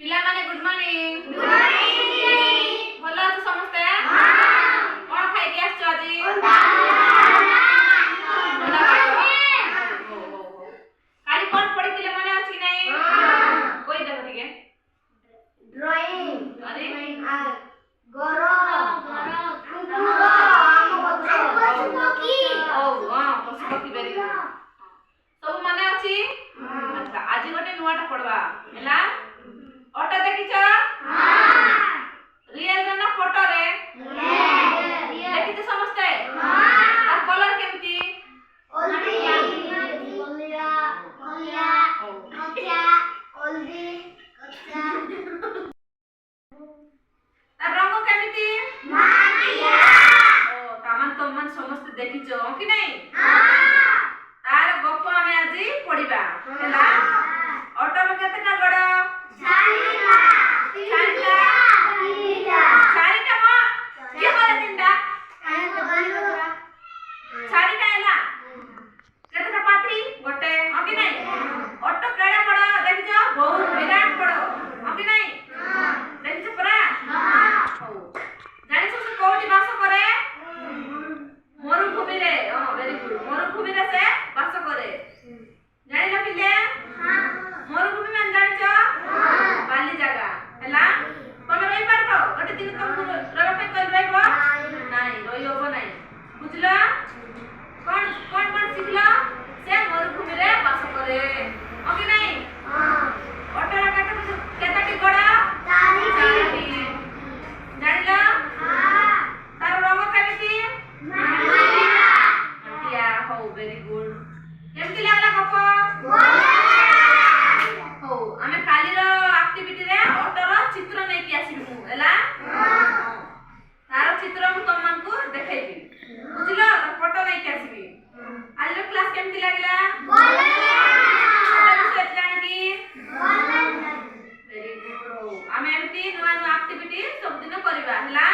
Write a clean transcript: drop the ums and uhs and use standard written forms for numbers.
पिला माने good morning. Good morning. भलो अछ समस्ते? हां। कोन खाइ के आछो आजी? काली कोन पढिथिले मने अछि कि नै? हां। कोइ देखो ठीक है। ड्राइंग। अरे गरो कुकुर आम गछ पशुपक्षी। ओ हां पशुपक्षी वेरी गुड। सब मने अछि? अच्छा आजी गोटे नुआटा पढवा हैला। ऑटो देखिछ? हां। रियल ना फोटो रे? देखिछ समस्ते? हां। और कलर केमती? ओल्दी ओलिया ओलिया कच्चा ओल्दी कच्चा तार रंग केमिति? माटिया। ओ तामान तमन समस्त देखिछ कि नै? हां। तार गप आमे आजी पढिबा हैला। ऑटो रो केतेटा बड़? चारिटा म के बोले तीनटा चारिटा हैला। केतेटा पाठी? गोटे हो कि नै? ऑटो केडा बड़ देखिछ? बहुत विराट बड़ हो कि नै? देखिछ परा? हो जानिछ से कोठी बास करे? मरुभूमि रे। Very good. मरुभूमि रे से बास करे। जानि ना पिले? मरुभूमि मान जानिछ? बाली जगह हैला। तमे रहि पारबो? गोटे दिन तुमको रहबा पे कल रहबो? নাই রই হবো নাই বুঝলো কোন কোন কোন শিখলো সে মরুভূমিরে বাস করে ওকে নাই অটোর কেতটি গড় চারিটি জানিলো তার রঙ কেমিতি মাটিয়া হও ভেরি গুড কেমতি লাগলা গপ হও আমি কালির আক্টিভিটি রে অটোর চিত্র নেই কি আসিবি মু এলা तार चित्र मु तुम मन को देखाइबी बुझलो त फोटो नै के आसीबी आज रो क्लास केमति लागला बोलला जानि वेरी गुड आमे एमती नुवा नुवा एक्टिविटी सब दिन करबा हला